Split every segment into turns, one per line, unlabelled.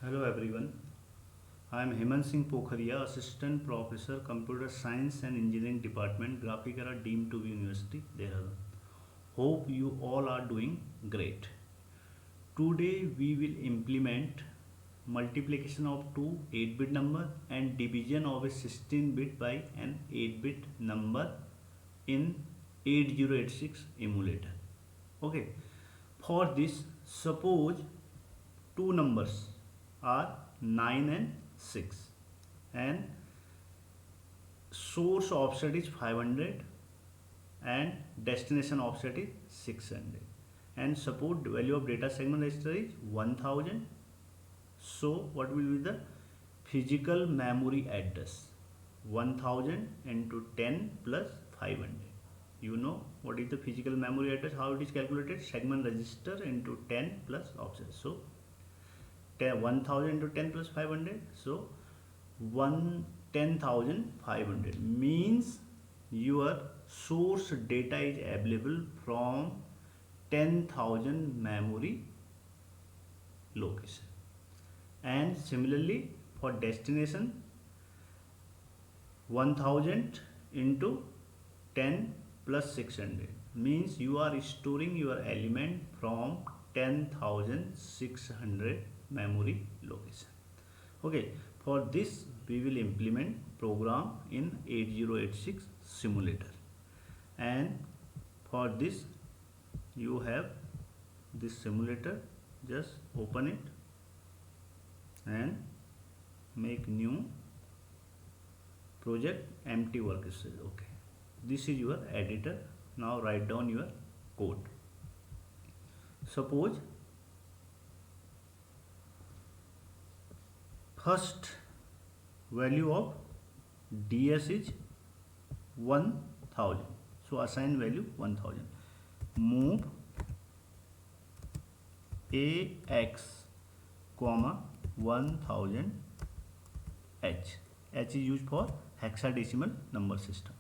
Hello everyone. I am Hemant Singh Pokhariya, Assistant Professor, Computer Science and Engineering Department, Graphikara, deemed to be University, Dehradun. Hope you all are doing great. Today we will implement multiplication of two 8-bit number and division of a 16-bit by an 8-bit number in 8086 emulator. Okay. For this, suppose two numbers are 9 and 6 and source offset is 500 and destination offset is 600, and suppose the value of data segment register is 1000. So what will be the physical memory address? 1000 into 10 plus 500. You know what is the physical memory address, how it is calculated? Segment register into 10 plus offset. So 1000 into 10 plus 500, so 10,500 means your source data is available from 10,000 memory location. And similarly for destination, 1000 into 10 plus 600 means you are storing your element from 10,600 memory location. Okay, for this we will implement program in 8086 simulator, and for this you have this simulator. Just open it and make new project, empty workspace. Okay, this is your editor. Now write down your code. Suppose first value of ds is 1000, so assign value 1000. Move ax comma 1000 h. H is used for hexadecimal number system.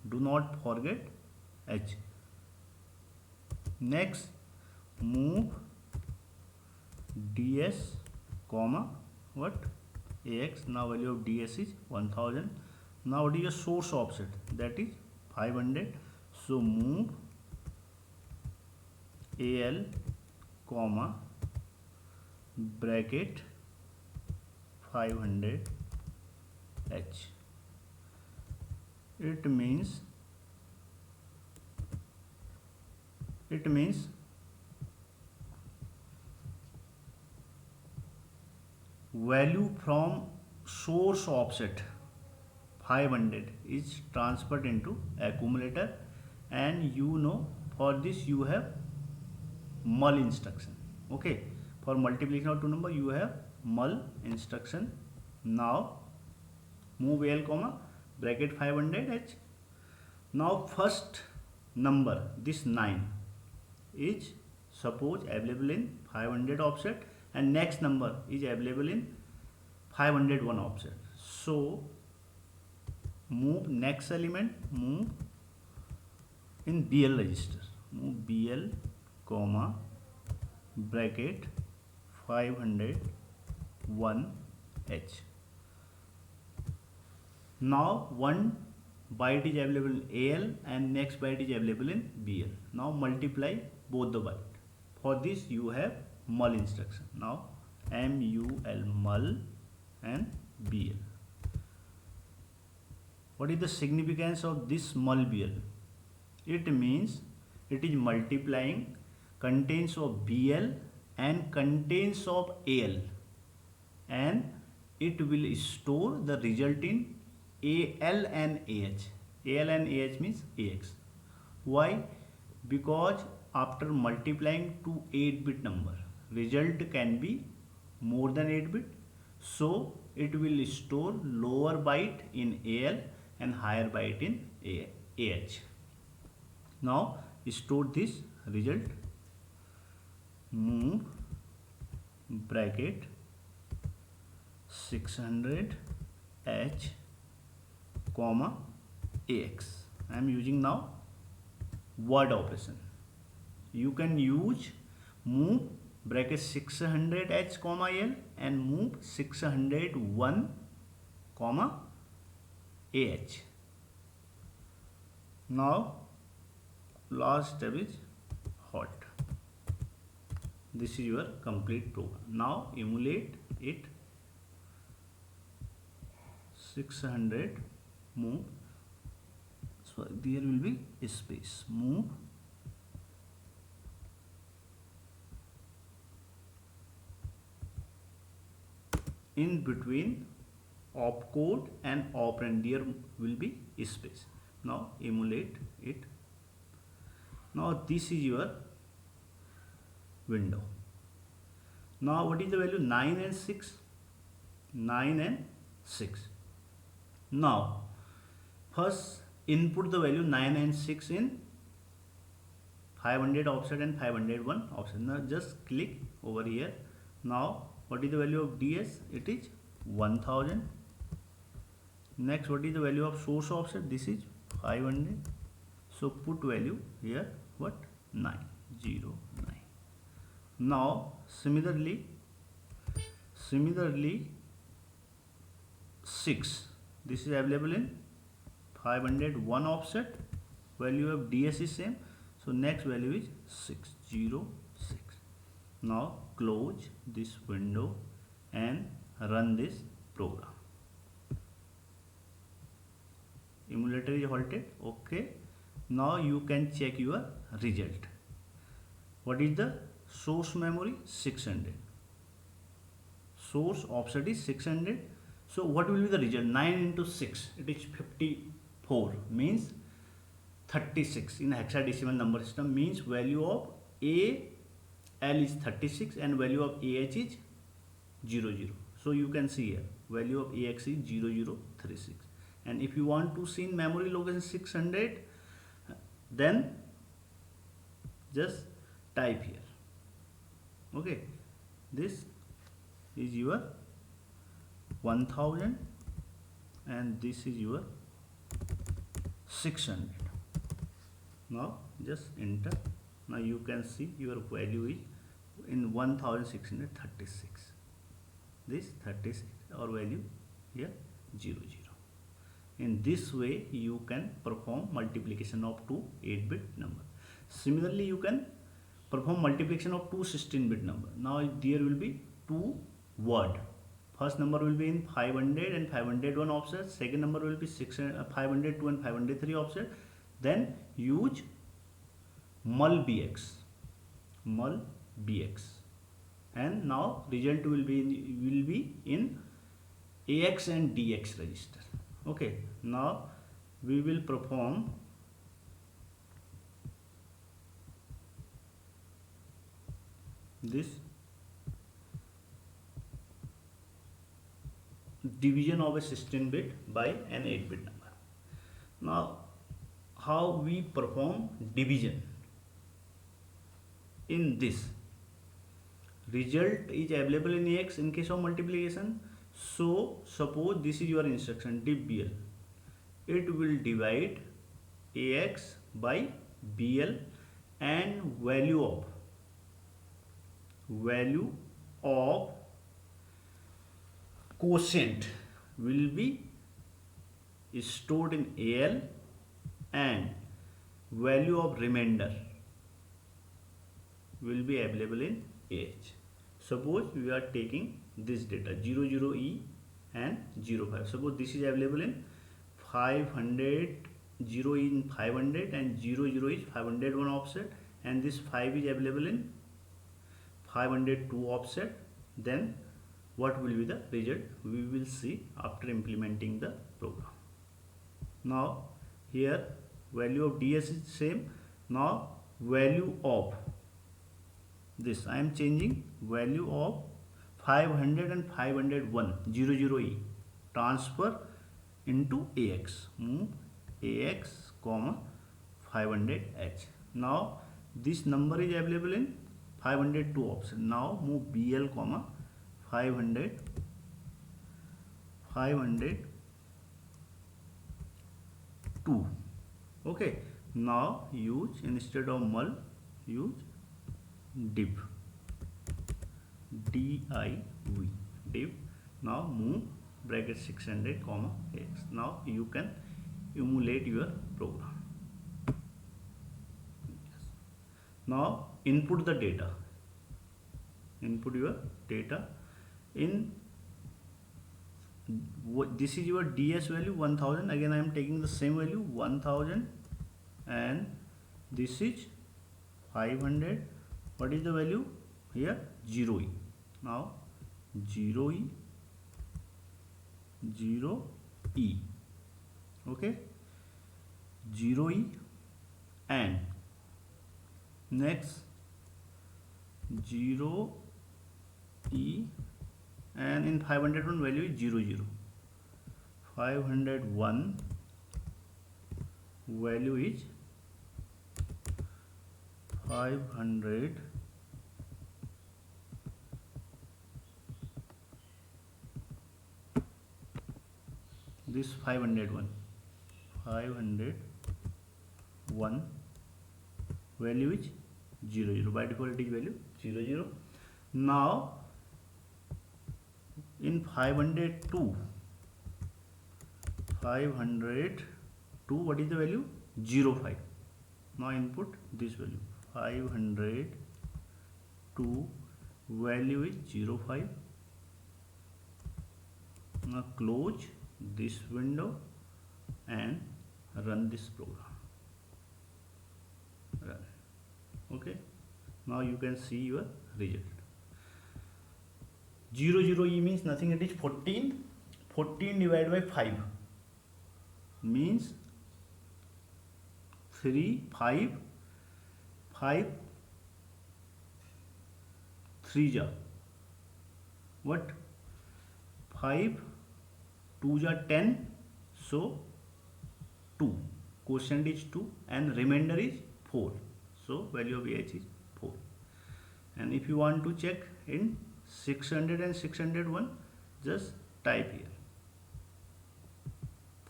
Do not forget h. Next, move ds comma what? Ax. Now value of ds is 1000. Now what is your source offset? That is 500. So move al comma bracket 500 h. It means value from source offset 500 is transferred into accumulator, and you know for this you have mul instruction. Okay, for multiplication of two number you have mul instruction. Now move al comma bracket 500 h. Now first number, this 9, is suppose available in 500 offset, and next number is available in 501 offset. So move next element, move in BL register. Move BL comma bracket 501 h. Now one byte is available in AL and next byte is available in BL. Now multiply both the byte. For this you have mul instruction. Now MUL mul and BL. What is the significance of this mul BL? It means it is multiplying contents of BL and contents of AL, and it will store the result in AL and AH. AL and AH means AX. Why? Because after multiplying two 8-bit number, result can be more than 8-bit. So it will store lower byte in AL and higher byte in AH. Now store this result. Move bracket 600 h comma ax. I am using now word operation. You can use move bracket 600h comma L and move 601 comma AH. Now last step is halt. This is your complete program. Now emulate it. 600 move, so there will be a space, move in between opcode and operand, there will be a space. Now emulate it. Now this is your window. Now what is the value? 9 and 6. 9 and 6. Now first input the value 9 and 6 in 500 offset and 501 offset. Now just click over here. Now what is the value of DS? It is 1000. Next, what is the value of source offset? This is 500. So put value here, what? 909. Now similarly 6, this is available in 501 offset, value of DS is same, so next value is 606. Now close this window and run this program. Emulator is halted. Okay, now you can check your result. What is the source memory? 600. Source offset is 600. So what will be the result? 9 into 6, it is 54, means 36 in hexadecimal number system, means value of AL is 36 and value of AH is 00. So you can see here value of AX is 0036. And if you want to see in memory location 600, then just type here. Okay, this is your 1000 and this is your 600. Now just enter. Now you can see your value is in 1636. This 36 or value here 00. In this way you can perform multiplication of two 8-bit number. Similarly you can perform multiplication of two 16-bit number. Now there will be two word. First number will be in 500 and 501 offset. Second number will be 502 and 503 offset. Then use mul bx, and now result will be in AX and DX register. Okay, now we will perform this division of a 16-bit by an 8-bit number. Now how we perform division? In this, result is available in AX in case of multiplication. So suppose this is your instruction div BL, it will divide AX by BL and value of quotient will be stored in AL and value of remainder will be available in AH. Suppose we are taking this data 00E and 05. Suppose this is available in 500, 0 in 500 and 00 is 501 offset, and this 5 is available in 502 offset. Then what will be the result? We will see after implementing the program. Now here value of DS is same. Now value of this I am changing, value of 500 and 501 00E transfer into AX, move AX comma 500H. Now this number is available in 502 option. Now move BL comma 502. Okay, now use instead of mul use div. div div. Now move bracket 600 comma x. Now you can emulate your program. Now input the data. Input your data in this is your DS value 1000. Again I am taking the same value 1000, and this is 500. What is the value here? 0e. Now 0e 0e. Okay, 0e, and next 0e, and in 501 value is 00. 501 value is 500. This 501 value is 00. By default it is value 00. Now in 502 what is the value? 05. Now input this value 502 value is 05. Now close this window and run this program. Run. Okay, now you can see your result. 00e means nothing, it is 14. 14 divided by 5 means 3 5 3 ja what 5 2 ja 10, so 2. Quotient is 2 and remainder is 4. So value of AH is 4. And if you want to check in 600 and 601, just type here.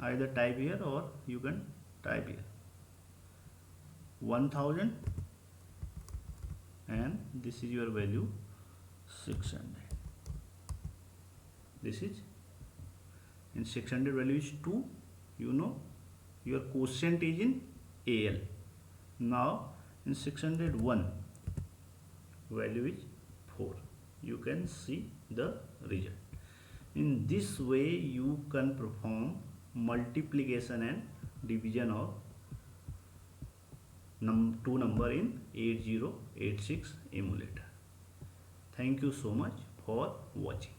Either type here or you can type here 1000, and this is your value 600. This is in 600 value is 2. You know your quotient is in AL. Now in 601 value is 4. You can see the result. In this way you can perform multiplication and division of two number in 8086 emulator. Thank you so much for watching.